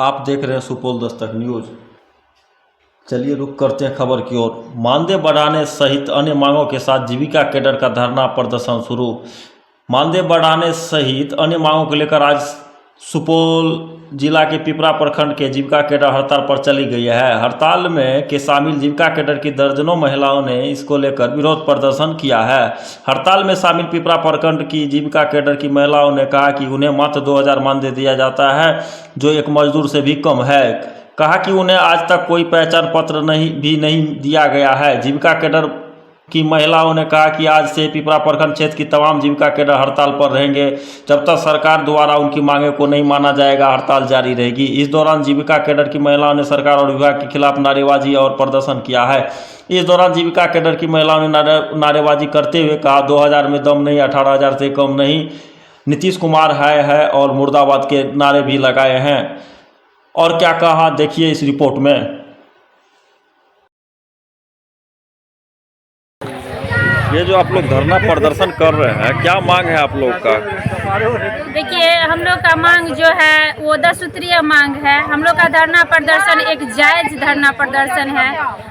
आप देख रहे हैं सुपौल दस्तक न्यूज। चलिए रुक करते हैं खबर की ओर। मानदेय बढ़ाने सहित अन्य मांगों के साथ जीविका कैडर का धरना प्रदर्शन शुरू। मानदेय बढ़ाने सहित अन्य मांगों को लेकर आज सुपौल जिला के पिपरा प्रखंड के जीविका कैडर हड़ताल पर चली गई है। हड़ताल में के शामिल जीविका कैडर की दर्जनों महिलाओं ने इसको लेकर विरोध प्रदर्शन किया है। हड़ताल में शामिल पिपरा प्रखंड की जीविका कैडर की महिलाओं ने कहा कि उन्हें मात्र 2000 मानदेय दिया जाता है, जो एक मजदूर से भी कम है। कहा कि उन्हें आज तक कोई पहचान पत्र नहीं दिया गया है। जीविका कैडर की महिलाओं ने कहा कि आज से पिपरा प्रखंड क्षेत्र की तमाम जीविका कैडर हड़ताल पर रहेंगे। जब तक सरकार द्वारा उनकी मांगे को नहीं माना जाएगा, हड़ताल जारी रहेगी। इस दौरान जीविका कैडर की महिलाओं ने सरकार और विभाग के खिलाफ नारेबाजी और प्रदर्शन किया है। इस दौरान जीविका कैडर की महिलाओं ने नारेबाजी करते हुए कहा, 2000 में दम नहीं, 18000 से कम नहीं, नीतीश कुमार है और मुर्दाबाद के नारे भी लगाए हैं। और क्या कहा देखिए इस रिपोर्ट में। ये जो आप लोग धरना प्रदर्शन कर रहे हैं, क्या मांग है आप लोग का? देखिए, हम लोग का मांग जो है वो 10 सूत्रीय मांग है। हम लोग का धरना प्रदर्शन एक जायज धरना प्रदर्शन है।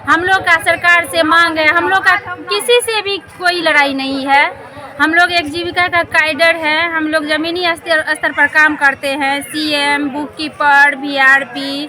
हम लोग का सरकार से मांग है, हम लोग का किसी से भी कोई लड़ाई नहीं है। हम लोग एक जीविका का कैडर है। हम लोग ज़मीनी स्तर पर काम करते हैं। CM, book keeper, VRP,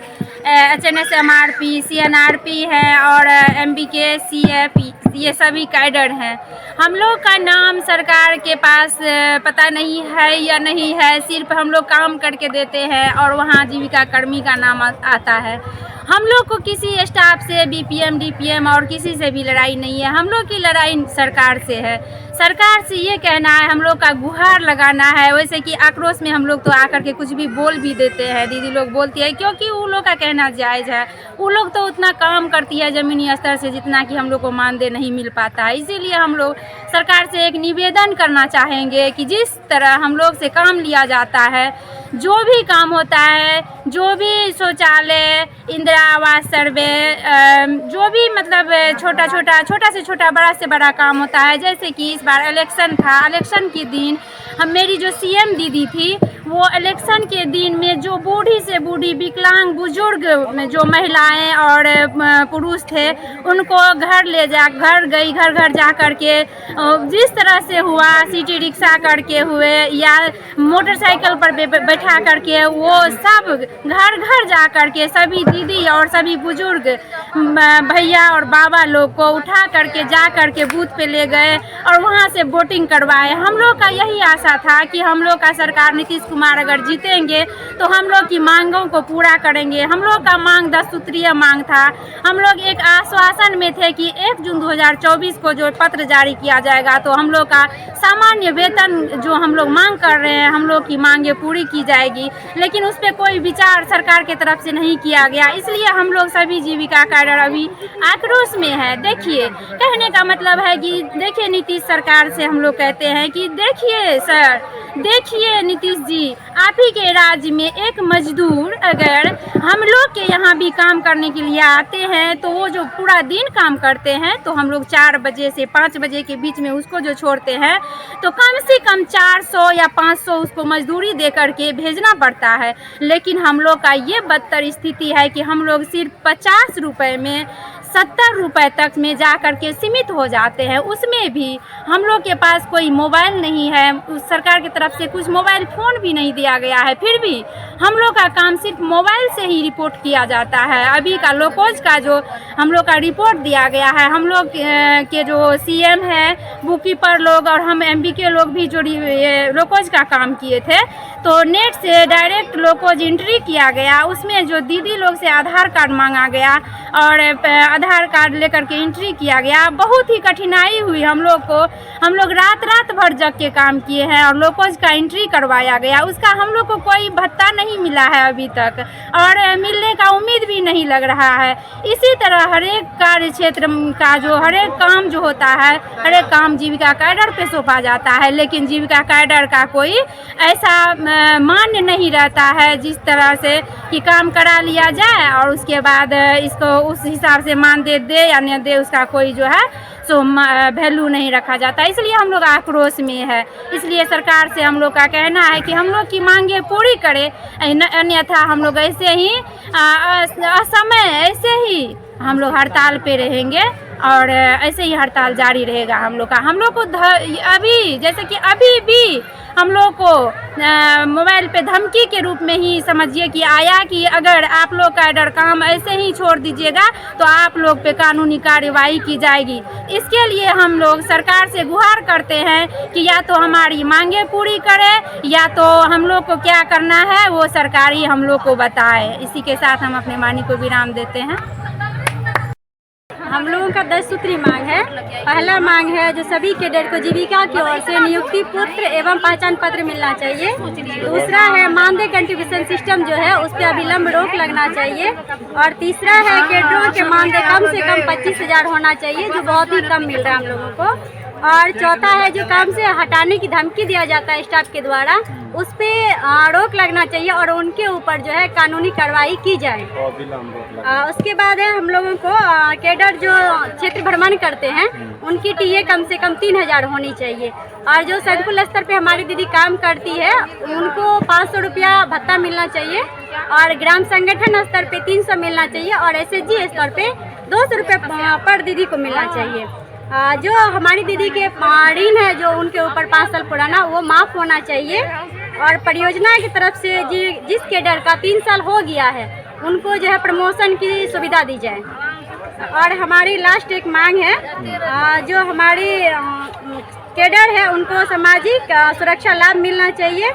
HNS, MRP, CNRP है और एमबीके, सीएपी, ये सभी कैडर हैं। हम लोग का नाम सरकार के पास पता नहीं है या नहीं है, सिर्फ हम लोग काम करके देते हैं और वहाँ जीविका कर्मी का नाम आता है। हम लोग को किसी स्टाफ से, बीपीएम, डीपीएम और किसी से भी लड़ाई नहीं है। हम लोग की लड़ाई सरकार से है। सरकार से ये कहना है, हम लोग का गुहार लगाना है। वैसे कि आक्रोश में हम लोग तो आकर के कुछ भी बोल भी देते हैं, दीदी लोग बोलती है, क्योंकि वो लोग का कहना जायज़ है। वो लोग तो उतना काम करती है ज़मीनी स्तर से जितना कि हम लोग को मानदेय नहीं मिल पाता है। इसीलिए हम लोग सरकार से एक निवेदन करना चाहेंगे कि जिस तरह हम लोग से काम लिया जाता है, जो भी काम होता है, जो भी शौचालय, इंदिरा आवास सर्वे, जो भी मतलब छोटा से छोटा, बड़ा से बड़ा काम होता है। जैसे कि इस बार इलेक्शन था, इलेक्शन के दिन मेरी जो सीएम दीदी थी, वो इलेक्शन के दिन में जो बूढ़ी से बूढ़ी विकलांग बुजुर्ग में जो महिलाएं और पुरुष थे, उनको घर गई, घर घर जा कर के जिस तरह से हुआ, सिटी रिक्शा करके हुए या मोटरसाइकिल पर बैठा करके, वो सब घर घर जा कर के सभी दीदी और सभी बुजुर्ग भैया और बाबा लोग को उठा करके जा करके बूथ पे ले गए और वहाँ से वोटिंग करवाए। हम लोग का यही आशा था कि हम लोग का सरकार नीतीश कुमार अगर जीतेंगे तो हम लोग की मांगों को पूरा करेंगे। हम लोग का मांग 10 सूत्रीय मांग था। हम लोग एक आश्वासन में थे कि 1 जून 2024 को जो पत्र जारी किया जाएगा तो हम लोग का सामान्य वेतन जो हम लोग मांग कर रहे हैं, हम लोग की मांगे पूरी की जाएगी। लेकिन उस पर कोई विचार सरकार की तरफ से नहीं किया गया। इसलिए हम लोग सभी जीविका कैडर अभी आक्रोश में है। देखिए, कहने का मतलब है कि देखिए, नीतीश सरकार से हम लोग कहते हैं कि देखिए सर, देखिए नीतीश जी, आप ही के राज्य में एक मजदूर अगर हम लोग के यहाँ भी काम करने के लिए आते हैं तो वो जो पूरा दिन काम करते हैं, तो हम लोग 4 बजे से 5 बजे के बीच में उसको जो छोड़ते हैं तो कम से कम 400 या 500 उसको मजदूरी दे करके भेजना पड़ता है। लेकिन हम लोग का ये बदतर स्थिति है कि हम लोग सिर्फ 50 रुपये में 70 रुपये तक में जा कर के सीमित हो जाते हैं। उसमें भी हम लोग के पास कोई मोबाइल नहीं है, उस सरकार की तरफ से कुछ मोबाइल फ़ोन भी नहीं दिया गया है। फिर भी हम लोग का काम सिर्फ मोबाइल से ही रिपोर्ट किया जाता है। अभी का लोकोज का जो हम लोग का रिपोर्ट दिया गया है, हम लोग के जो सीएम है, बुक कीपर लोग और हम एमबीके लोग भी जो लोकोज का काम किए थे, तो नेट से डायरेक्ट लोकोज एंट्री किया गया। उसमें जो दीदी लोग से आधार कार्ड मांगा गया और आधार कार्ड लेकर के एंट्री किया गया। बहुत ही कठिनाई हुई हम लोग को। हम लोग रात भर जग के काम किए हैं और लोकोज का एंट्री करवाया गया। उसका हम लोग को कोई भत्ता नहीं मिला है अभी तक और मिलने का उम्मीद भी नहीं लग रहा है। इसी तरह हर एक कार्य क्षेत्र का जो हर एक काम जो होता है, हर एक काम जीविका कैडर पे सौंपा जाता है, लेकिन जीविका कैडर का कोई ऐसा मान्य नहीं रहता है जिस तरह से कि काम करा लिया जाए और उसके बाद इसको उस हिसाब से मानदेय दे या न दे, उसका कोई जो है सो वैल्यू नहीं रखा जाता, इसलिए हम लोग आक्रोश में है। इसलिए सरकार से हम लोग का कहना है कि हम लोग की मांगे पूरी करे, अन्यथा हम लोग ऐसे ही असमय ऐसे ही हम लोग हड़ताल पे रहेंगे और ऐसे ही हड़ताल जारी रहेगा हम लोग का। हम लोग को अभी जैसे कि अभी भी हम लोग को मोबाइल पे धमकी के रूप में ही समझिए कि आया कि अगर आप लोग का ऑर्डर काम ऐसे ही छोड़ दीजिएगा तो आप लोग पे कानूनी कार्रवाई की जाएगी। इसके लिए हम लोग सरकार से गुहार करते हैं कि या तो हमारी मांगे पूरी करे या तो हम लोग को क्या करना है वो सरकार ही हम लोग को बताए। इसी के साथ हम अपने वाणी को विराम देते हैं। हम लोगों का 10 सूत्री मांग है। पहला मांग है जो सभी कैडेट को जीविका की ओर से नियुक्ति पत्र एवं पहचान पत्र मिलना चाहिए। दूसरा है मानदेय कंट्रीब्यूशन सिस्टम जो है उस पर अविलंब रोक लगना चाहिए। और तीसरा है कैडरों के मानदेय कम से कम 25,000 होना चाहिए जो बहुत ही कम मिल रहा है हम लोगों को। और चौथा है जो काम से हटाने की धमकी दिया जाता है स्टाफ के द्वारा उस पर रोक लगना चाहिए और उनके ऊपर जो है कानूनी कार्रवाई की जाए। उसके बाद है हम लोगों को कैडर जो क्षेत्र भ्रमण करते हैं उनकी टीए कम से कम 3,000 होनी चाहिए। और जो संकुल स्तर पे हमारी दीदी काम करती है उनको 500 रुपया भत्ता मिलना चाहिए और ग्राम संगठन स्तर पे 300 मिलना चाहिए और SHG स्तर पे 200 रुपये पर दीदी को मिलना चाहिए। जो हमारी दीदी के ऋण है जो उनके ऊपर 5 साल पुराना वो माफ़ होना चाहिए। और परियोजना की तरफ से जिस कैडर का 3 साल हो गया है उनको जो है प्रमोशन की सुविधा दी जाए। और हमारी लास्ट एक मांग है जो हमारी कैडर है उनको सामाजिक सुरक्षा लाभ मिलना चाहिए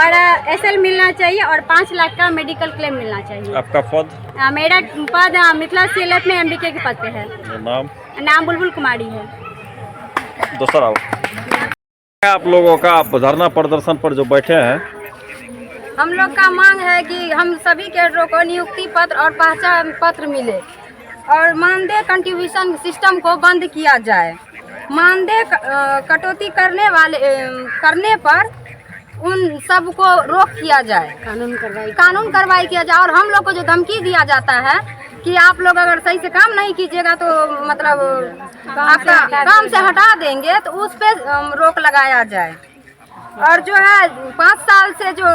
और SL मिलना चाहिए और 5 लाख का मेडिकल क्लेम मिलना चाहिए। आपका पद? मेरा पद मिथिला CLF में MBK के पद पे है। नाम बुलबुल कुमारी है। दोस्तों आप लोगों का धरना प्रदर्शन पर जो बैठे हैं, हम लोग का मांग है कि हम सभी कैडरों को नियुक्ति पत्र और पहचान पत्र मिले और मानदेय कंट्रीब्यूशन सिस्टम को बंद किया जाए। मानदेय कटौती करने पर उन सब को रोक किया जाए, कानून कार्रवाई किया जाए। और हम लोग को जो धमकी दिया जाता है कि आप लोग अगर सही से काम नहीं कीजिएगा तो मतलब आपका काम से हटा देंगे, तो उस पे रोक लगाया जाए। और जो है 5 साल से जो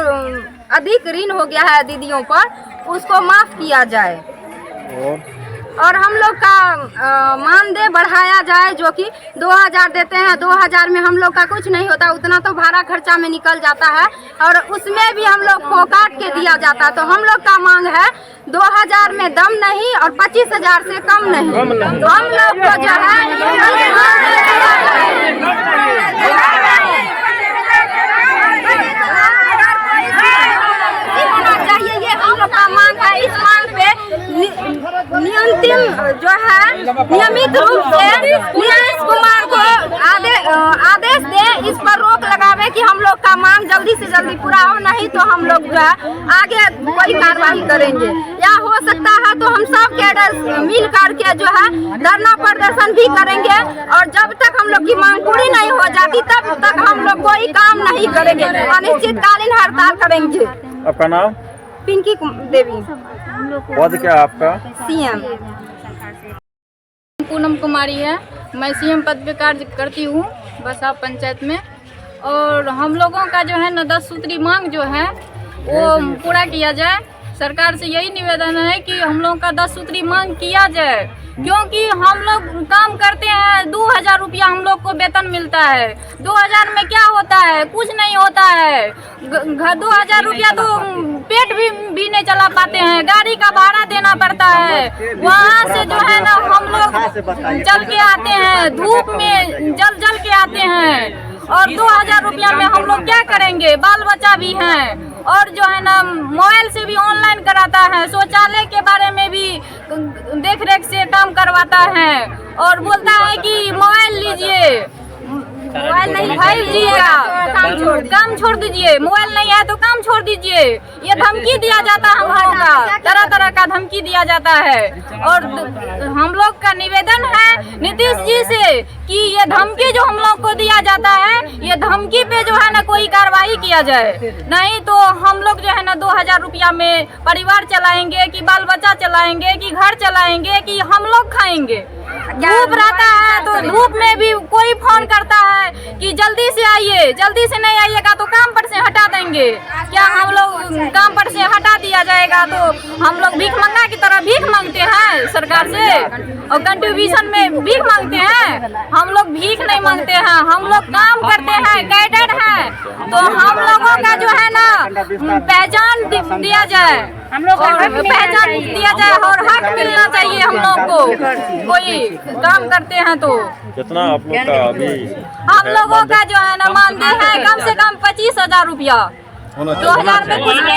अधिक ऋण हो गया है दीदियों पर उसको माफ़ किया जाए। और हम लोग का मानदेय बढ़ाया जाए जो कि 2,000 देते हैं। 2,000 में हम लोग का कुछ नहीं होता, उतना तो भाड़ा खर्चा में निकल जाता है और उसमें भी हम लोग को काट के दिया जाता है। तो हम लोग का मांग है 2,000 में दम नहीं और 25,000 से कम नहीं। हम लोग को जो है चाहिए, ये हम लोग का मांग है। इस मांग पे नियमित रूप से नीतीश कुमार को आदेश दे, इस पर रोक लगावे कि हम लोग का मांग जल्दी से जल्दी पूरा हो, नहीं तो हम लोग जो है आगे कोई कार्रवाई करेंगे। या हो सकता है तो हम सब कैडर मिल करके जो है धरना प्रदर्शन भी करेंगे और जब तक हम लोग की मांग पूरी नहीं हो जाती तब तक हम लोग कोई काम नहीं करेंगे, अनिश्चितकालीन हड़ताल करेंगे। आपका नाम? पिंकी देवी। पद क्या आपका? CM। पूनम कुमारी है, मैं CM पद पे कार्य करती हूँ बसा पंचायत में। और हम लोगों का जो है ना 10 सूत्री मांग जो है वो पूरा किया जाए। सरकार से यही निवेदन है कि हम लोगों का 10 सूत्री मांग किया जाए, क्योंकि हम लोग काम करते हैं 2,000 रुपया हम लोग को वेतन मिलता है। 2,000 में क्या होता है? कुछ नहीं होता है। 2,000 रुपया तो पेट भी नहीं चला पाते हैं, गाड़ी का भाड़ा देना पड़ता है। वहाँ से जो है ना हम लोग चल के आते हैं, धूप में जल के आते हैं और 2,000 रुपया में हम लोग क्या करेंगे? बाल बच्चा भी हैं और जो है ना मोबाइल से भी ऑनलाइन कराता है, शौचालय के बारे में भी देख रेख से काम करवाता है और बोलता है कि मोबाइल लीजिए, मोबाइल नहीं है लीजिएगा, काम छोड़ दीजिए, मोबाइल नहीं है तो काम छोड़ दीजिए। ये धमकी दिया जाता है, हम लोगों का तरह तरह का धमकी दिया जाता है। और हम लोग का निवेदन है नीतीश जी से कि ये धमकी जो हम लोग को दिया जाता है, ये धमकी पे जो है ना कोई कार्रवाई किया जाए, नहीं तो हम लोग जो है ना 2,000 रुपया में परिवार चलाएंगे कि बाल बच्चा चलाएंगे कि घर चलाएंगे कि हम लोग खाएंगे। धूप रहता है तो धूप में भी कोई फोन करता है कि जल्दी से आइए, जल्दी से नहीं आइएगा तो काम पर से हटा देंगे। क्या हम लोग काम पर से हटा दिया जाएगा तो हम लोग भीख मंगा की तरह भीख मांगते हैं सरकार से, और कंट्रीब्यूशन में भीख मांगते हैं। हम लोग भीख नहीं मांगते हैं, हम लोग काम करते हैं, कैडेट हैं, तो हम लोगों का जो है ना पहचान दिया जाए, हम लोग पहचान दिया जाए और हक मिलना चाहिए हम लोग को। कोई काम करते हैं तो कितना आप लोग का अभी हम लोगों का जो है ना मानदेय है कम से कम 25,000 रुपया, 2000 में कुछ नहीं